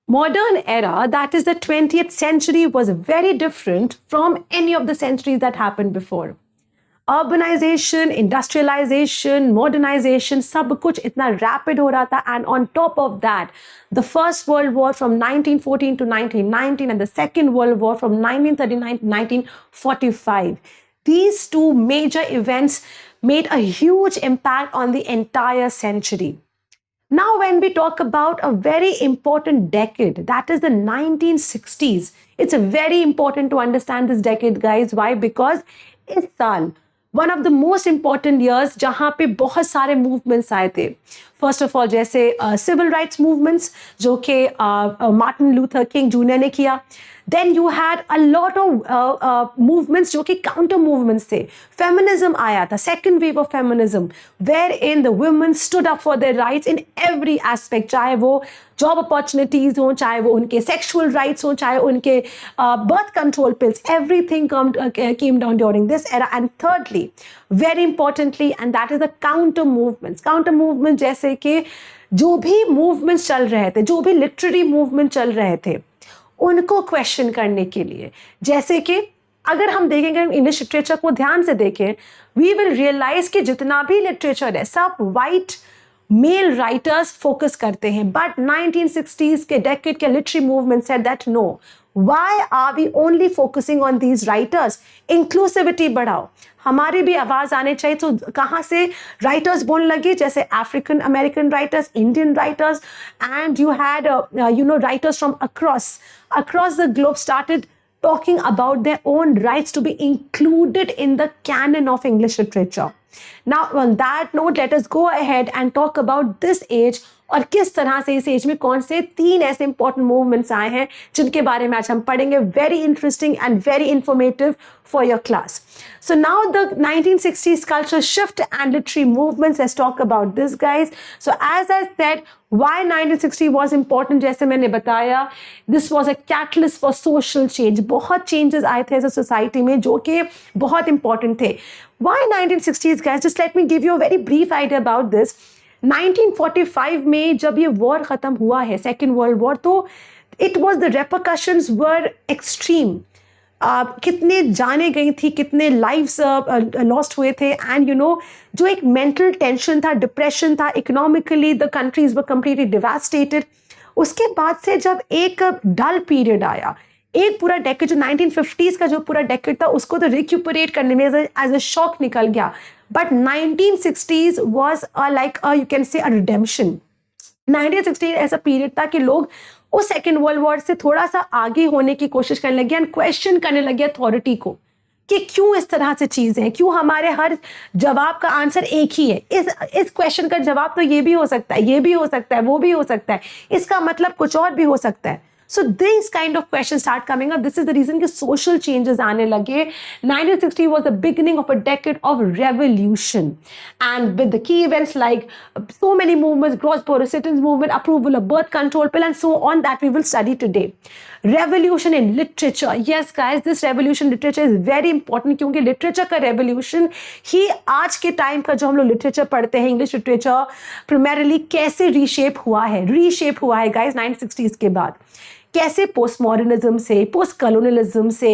modern era, that is the 20th century, was very different from any of the centuries that happened before. Urbanization, industrialization, modernization, सब कुछ इतना rapid हो रहा था, and on top of that, the First World War from 1914 to 1919 and the Second World War from 1939 to 1945. These two major events made a huge impact on the entire century. Now, when we talk about a very important decade, that is the 1960s, it's very important to understand this decade, guys. Why? Because इस साल one of the most important years जहां पे बहुत सारे movements आए थे. First of all जैसे civil rights movements जो कि मार्टिन लूथर किंग जूनियर ने किया. Then you had a lot of movements जो कि counter movements थे. Feminism आया था, second wave of feminism, wherein the women stood up for their rights in every aspect, चाहे वो job opportunities हो, चाहे वो उनके sexual rights हो, चाहे उनके birth control pills, everything came down during this era. And thirdly, very importantly, and that is the counter movements. Counter movements जैसे कि जो भी movements चल रहे थे, जो भी literary movement चल रहे थे, उनको क्वेश्चन करने के लिए. जैसे कि अगर हम देखेंगे इंग्लिश लिटरेचर को ध्यान से देखें, वी विल रियलाइज कि जितना भी लिटरेचर है सब वाइट मेल राइटर्स फोकस करते हैं. बट 1960s के डेकेड के literary movement said that no, why are we only focusing on these writers? Inclusivity बढ़ाओ, हमारी भी आवाज आने चाहिए. तो कहाँ से राइटर्स बोलने लगे? जैसे African American writers, Indian writers, and you had writers from across the globe started talking about their own rights to be included in the canon of English literature. Now, on that note, let us go ahead and talk about this age और किस तरह से इस as में कौन से 3 ऐसे important movements आए हैं जिनके बारे में आज हम पढ़ेंगे. Very interesting and very informative for your class. So now the 1960s cultural shift and literary movements, let's talk about this, guys. So as I said, why 1960 was important, जैसे मैंने बताया, this was a catalyst for social change. बहुत changes आए थे ऐसे society में जो कि बहुत important थे. Why 1960s, guys? Just let me give you a very brief idea about this. 1945 में जब ये वॉर खत्म हुआ है, सेकेंड वर्ल्ड वॉर, तो it was the repercussions were extreme. कितने जाने गई थी, कितने लाइव्स लॉस्ट हुए थे, एंड जो एक मेंटल टेंशन था, डिप्रेशन था, economically the countries were completely devastated. उसके बाद से जब एक डल पीरियड आया, एक पूरा डेकेड जो 1950s का जो पूरा डेकेड था उसको तो रिक्यूपरेट करने में एज अ शॉक निकल गया. But 1960s was like you can say a redemption. 1960 ऐसा पीरियड था कि लोग उस सेकेंड वर्ल्ड वॉर से थोड़ा सा आगे होने की कोशिश करने लगे एंड क्वेश्चन करने लगे अथॉरिटी को कि क्यों इस तरह से चीजें हैं, क्यों हमारे हर जवाब का आंसर एक ही है. इस क्वेश्चन का जवाब तो ये भी हो सकता है, ये भी हो सकता है, वो भी हो सकता है, इसका मतलब कुछ और भी हो सकता है. So these kind of questions start coming up. This is the reason कि social changes आने लगे. 1960 was the beginning of a decade of revolution, and with the key events like so many movements, cross-border citizens movement, approval of birth control pill, and so on, that we will study today. Revolution in literature. Yes, guys, this revolution in literature is very important क्योंकि literature का revolution ही आज के time का जो हम लोग literature पढ़ते हैं, English literature primarily कैसे reshape हुआ है guys 1960s के बाद. कैसे पोस्ट मॉडर्निज्म से, पोस्ट कॉलोनियलिज्म से,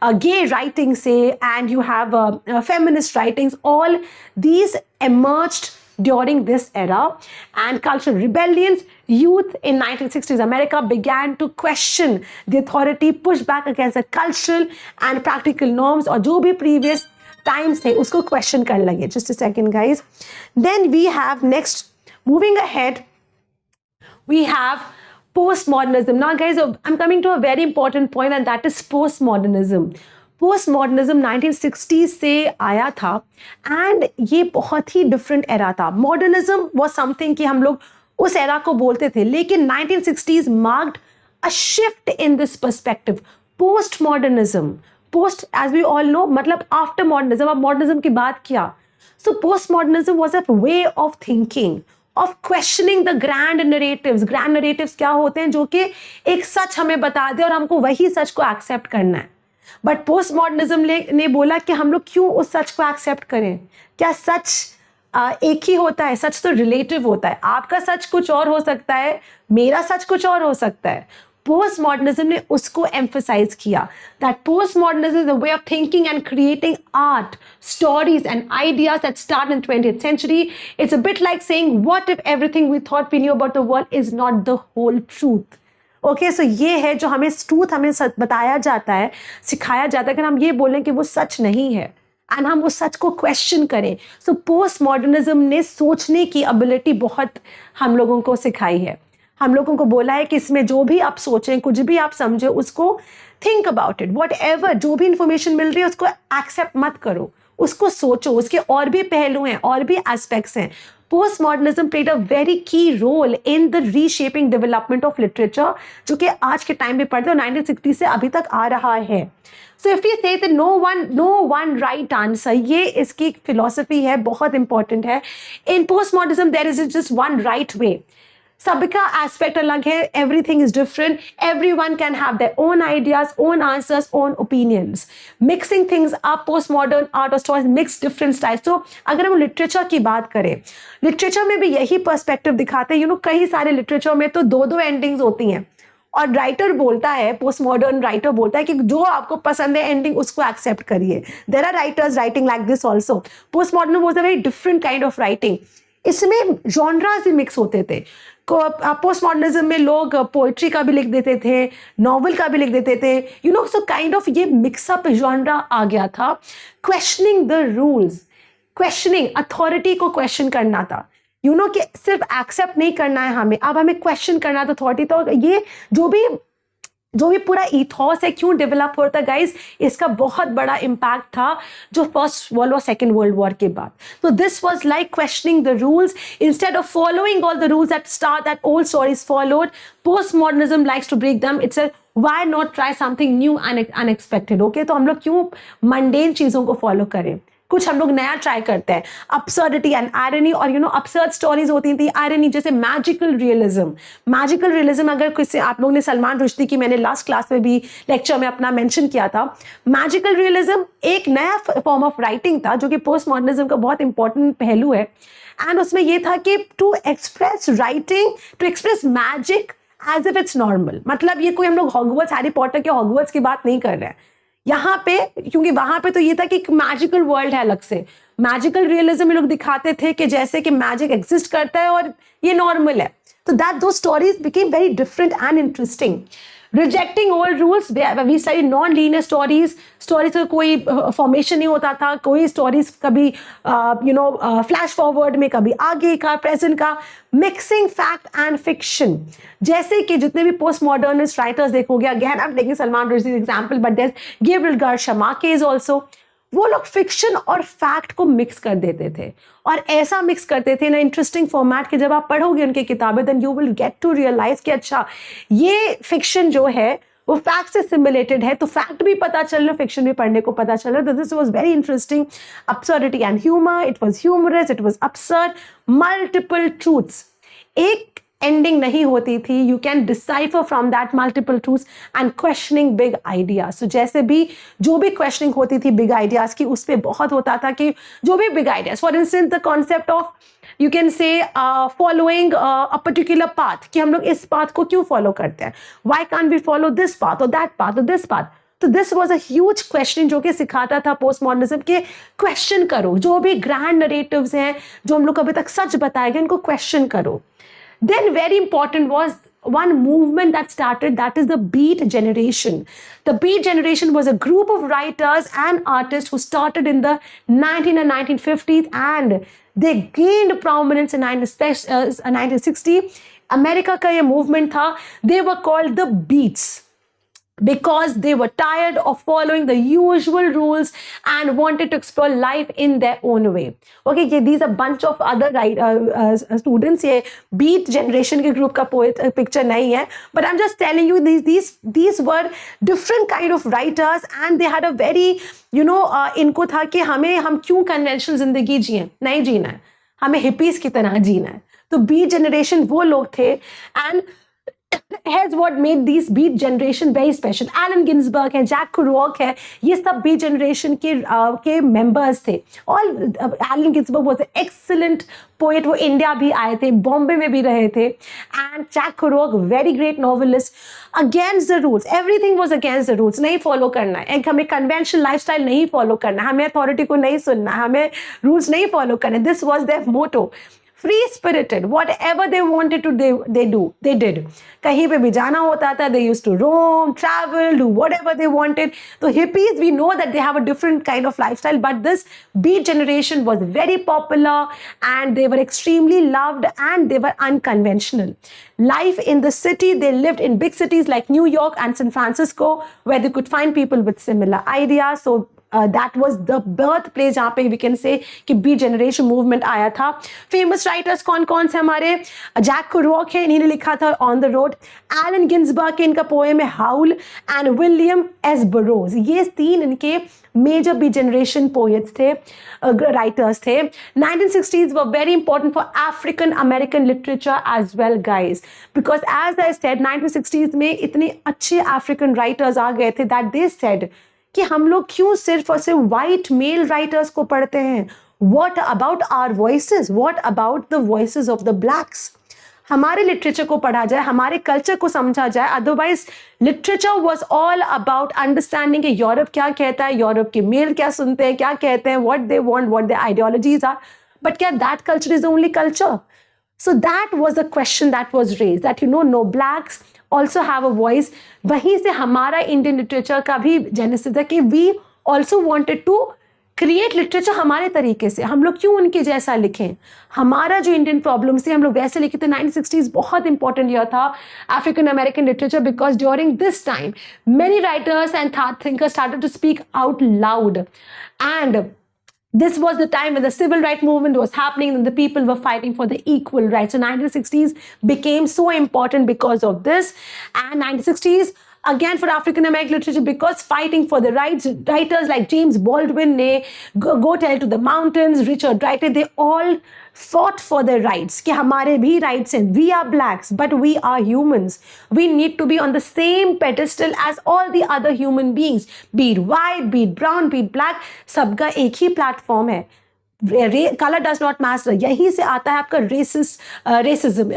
गे राइटिंग से, and you have feminist writings, all these emerged during this era. And cultural rebellions, youth in 1960s America began to question the authority, push back against the cultural and practical norms, और जो भी previous times थे उसको question करने लगे. Just a second, guys. Then we have next, moving ahead, we have postmodernism. Now, guys, I'm coming to a very important point, and that is postmodernism. Postmodernism 1960s से आया था, and ये बहुत ही different era था. Modernism was something कि हम लोग उस era को बोलते थे, लेकिन 1960s marked a shift in this perspective. Postmodernism, post as we all know, मतलब after modernism. अब modernism की बात क्या? So postmodernism was a way of thinking, of questioning the grand narratives. Grand narratives क्या होते हैं? जो कि एक सच हमें बता दे और हमको वही सच को एक्सेप्ट करना है. बट पोस्ट मॉडर्निज्म ने बोला कि हम लोग क्यों उस सच को एक्सेप्ट करें? क्या सच एक ही होता है, सच तो रिलेटिव होता है, आपका सच कुछ और हो सकता है, मेरा सच कुछ और हो सकता है। पोस्ट मॉडर्निज्म ने उसको एम्फसाइज किया that post modernism is the way of thinking and creating art, stories and ideas that start in 20th century. It's a bit like saying, what if everything we thought we knew about the world is not the whole truth? Okay, so ये है जो हमें truth हमें बताया जाता है, सिखाया जाता है, अगर हम ये बोलें कि वो सच नहीं है एंड हम उस सच को क्वेश्चन करें। सो पोस्ट मॉडर्निज्म ने सोचने की एबिलिटी बहुत हम लोगों को सिखाई है, हम लोगों को बोला है कि इसमें जो भी आप सोचें, कुछ भी आप समझे, उसको think about it, what ever जो भी इंफॉर्मेशन मिल रही है उसको एक्सेप्ट मत करो, उसको सोचो, उसके और भी पहलू हैं, और भी एस्पेक्ट्स हैं। Postmodernism played a very key role in the reshaping development of literature, जो कि आज के टाइम पे पढ़ते हैं, 1960 से अभी तक आ रहा है। So if we say that no one right answer, ये इसकी philosophy है, बहुत important है। In postmodernism there is just one right way. सबका एस्पेक्ट अलग है, everything is different, everyone can have their own ideas, own answers, own opinions, mixing things up. Post modern art और stories mix different styles. तो अगर हम literature की बात करें, लिटरेचर में भी यही पर्सपेक्टिव दिखाते हैं। कई सारे लिटरेचर में तो दो एंडिंग्स होती हैं, और राइटर बोलता है, पोस्ट मॉडर्न राइटर बोलता है कि जो आपको पसंद है एंडिंग उसको एक्सेप्ट करिए। There are writers writing like this also. Post modern was a very different kind of writing. इसमें जॉनरास भी मिक्स होते थे। पोस्ट मॉडर्निज्म में लोग पोइट्री का भी लिख देते थे, नॉवल का भी लिख देते थे, सो काइंड ऑफ ये मिक्सअप जॉनरा आ गया था। Questioning the rules, questioning authority को क्वेश्चन करना था, कि सिर्फ एक्सेप्ट नहीं करना है हमें, अब हमें क्वेश्चन करना था अथॉरिटी। तो ये जो भी पूरा इथॉस है क्यों डेवलप होता है गाइज, इसका बहुत बड़ा इम्पैक्ट था जो फर्स्ट वर्ल्ड और सेकेंड वर्ल्ड वॉर के बाद। तो this was like questioning the rules instead of following all the rules that old stories followed. Post modernism likes to break them. It's why not try something new and unexpected. Okay, तो हम लोग क्यों mundane चीजों को follow करें, कुछ हम लोग नया ट्राई करते हैं। अब्सर्डिटी एंड आयरनी, और अब्सर्ड स्टोरीज होती थी, आयरनी, जैसे मैजिकल रियलिज्म। मैजिकल रियलिज्म अगर किसी आप लोगों ने सलमान रुश्दी की मैंने लास्ट क्लास में भी लेक्चर में अपना मेंशन किया था। मैजिकल रियलिज्म एक नया फॉर्म ऑफ राइटिंग था जो कि पोस्ट मॉडर्निज्म का बहुत इंपॉर्टेंट पहलू है। एंड उसमें यह था कि to express writing, to express magic as if it's normal. मतलब ये कोई हम लोग हॉगवर्ट्स, हैरी पॉटर के हॉगवर्ट्स की बात नहीं कर रहे हैं यहाँ पे, क्योंकि वहां पे तो ये था कि एक मैजिकल वर्ल्ड है अलग से। मैजिकल रियलिज्म में लोग दिखाते थे कि जैसे कि मैजिक एग्जिस्ट करता है और ये नॉर्मल है। तो that those stories became very different and interesting. Rejecting old rules, we study non linear stories का कोई फॉर्मेशन नहीं होता था, कोई स्टोरीज कभी फ्लैश फॉरवर्ड में, कभी आगे का, प्रेजेंट का। मिक्सिंग फैक्ट एंड फिक्शन, जैसे कि जितने भी पोस्ट मॉडर्निस्ट राइटर्स देखोगे, again I am taking Salman Rushdie example, but there Gabriel Garcia Marquez also, वो लोग फिक्शन और फैक्ट को मिक्स कर देते थे, और ऐसा मिक्स करते थे ना इंटरेस्टिंग फॉर्मेट कि जब आप पढ़ोगे उनकी किताबें, then you will get to realise कि अच्छा ये फिक्शन जो है वो फैक्ट से सिमुलेटेड है, तो फैक्ट भी पता चल रहा, फिक्शन भी पढ़ने को पता चल रहा। This was very interesting. Absurdity and humour, it was humorous, it was absurd. Multiple truths, एक एंडिंग नहीं होती थी, you can decipher from that multiple truths and questioning big ideas. So जैसे भी जो भी क्वेश्चनिंग होती थी बिग आइडियाज की, उस पर बहुत होता था कि जो भी big ideas, for instance the concept of you can say following a particular path, कि हम लोग इस पाथ को क्यों फॉलो करते हैं, why can't we follow this path और दैट पाथ और दिस पाथ। तो this was a huge question जो कि सिखाता था पोस्ट मॉडर्निज्म के क्वेश्चन करो, जो भी ग्रैंड नरेटिव्स हैं जो हम लोग अभी तक सच बताए गए इनको क्वेश्चन करो। Then very important was one movement that started, that is the Beat generation. The Beat generation was a group of writers and artists who started in the 19 and 1950s, and they gained prominence in 1960. America का ये movement था, they were called the Beats because they were tired of following the usual rules and wanted to explore life in their own way. Okay, these are bunch of other students. ये Beat generation के group का picture नहीं है, but I'm just telling you these were different kind of writers and they had a very इनको था कि हम क्यों conventional जिंदगी जिए, नहीं जीना है, हमें हिपीज की तरह जीना है। तो Beat generation वो लोग थे, and Here's what made these Beat generation very special. Allen Ginsberg है, जैक कुरुक है, ये सब Beat generation के members थे. All Allen Ginsberg was an excellent poet. वो इंडिया भी आए थे, बॉम्बे में भी रहे थे. And Jack Kerouac, very great novelist. Against the rules, everything was against the rules. नहीं follow करना है, एक हमें conventional lifestyle नहीं follow करना, हमें authority को नहीं सुनना, हमें rules नहीं follow करना. This was their motto. Free spirited, whatever they wanted to they did. कहीं पे भी जाना होता था, they used to roam, travel, do whatever they wanted. So hippies, we know that they have a different kind of lifestyle, but this Beat generation was very popular and they were extremely loved and they were unconventional. Life in the city, they lived in big cities like New York and San Francisco where they could find people with similar ideas. So that was the birthplace जहाँ पे we can say कि Beat generation movement आया था. Famous writers कौन से हमारे? Jack Kurukh है, इन्हीं ने लिखा था On the Road. Allen Ginsberg के इनका पोएम है Howl and William S. Burroughs. ये तीन इनके major Beat generation poets थे, writers थे. 1960s were very important for African American literature as well, guys, because as I said 1960s में इतने अच्छे African writers आ गए थे that they said कि हम लोग क्यों सिर्फ और सिर्फ वाइट मेल राइटर्स को पढ़ते हैं. What about our voices? What about the voices of the blacks? हमारे लिटरेचर को पढ़ा जाए, हमारे कल्चर को समझा जाए. Otherwise literature was all about understanding कि यूरोप क्या कहता है, यूरोप के मेल क्या सुनते हैं, क्या कहते हैं, what they want, what their ideologies are. But क्या that culture is only culture? So that was the question that was raised, that no blacks also have a voice. वहीं से हमारा इंडियन लिटरेचर का भी जेनेसिस है कि we also wanted to create literature हमारे तरीके से. हम लोग क्यों उनके जैसा लिखें? हमारा जो इंडियन प्रॉब्लम्स थे हम लोग वैसे लिखे थे. 1960s बहुत इंपॉर्टेंट ईयर था African American literature because during this time many writers and thought thinkers started to speak out loud, and this was the time when the civil rights movement was happening and the people were fighting for the equal rights. So 1960s became so important because of this. And 1960s again for African American literature, because fighting for the rights, writers like James Baldwin, Go Tell to the Mountains, Richard Wright, they all fought for their rights. कि हमारे भी rights हैं. We are blacks, but we are humans. We need to be on the same pedestal as all the other human beings. Be it white, be it brown, be it black, सबका एक ही platform है. Color does not matter. यहीं से आता है आपका racism,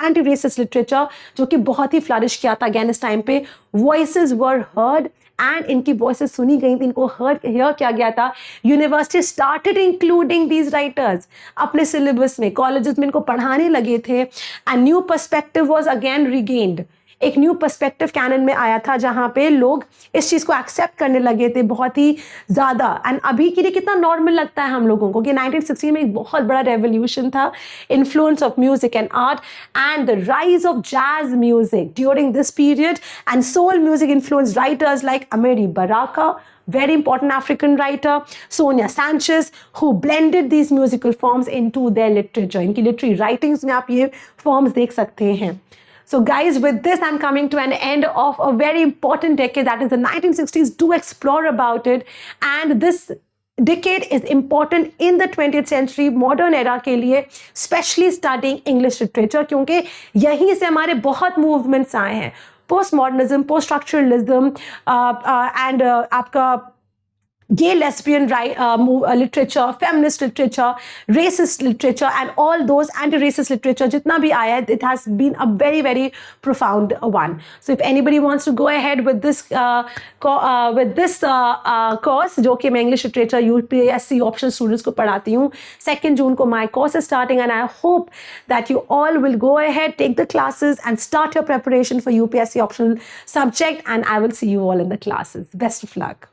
anti-racist literature जो कि बहुत ही flourish किया था again इस time पे. Voices were heard and इनकी voices सुनी गई थी, इनको hear किया गया था. University started including these writers अपने syllabus में, colleges में इनको पढ़ाने लगे थे. And new perspective was again regained. एक न्यू पर्सपेक्टिव कैनन में आया था जहाँ पे लोग इस चीज़ को एक्सेप्ट करने लगे थे बहुत ही ज़्यादा. एंड अभी के लिए कितना नॉर्मल लगता है हम लोगों को कि 1960 में एक बहुत बड़ा रेवोल्यूशन था. Influence of music and art and the rise of jazz music during this period and soul music influence writers like Amiri Baraka, very important African writer, Sonia Sanchez, who blended these musical forms into their literature. इनकी literary writings में आप ये forms देख सकते हैं. So guys, with this I'm coming to an end of a very important decade, that is the 1960s. Do explore about it, and this decade is important in the 20th century modern era के लिए, especially studying English literature, क्योंकि यहीं से हमारे बहुत movements आए हैं. Postmodernism, post-structuralism, and आपका gay lesbian literature, feminist literature, racist literature, and all those anti-racist literature जितना भी आया है, it has been a very very profound one. So if anybody wants to go ahead with this course जो कि मैं English literature UPSC option students को पढ़ाती हूँ, 2 June को my course is starting, and I hope that you all will go ahead, take the classes and start your preparation for UPSC optional subject, and I will see you all in the classes. Best of luck.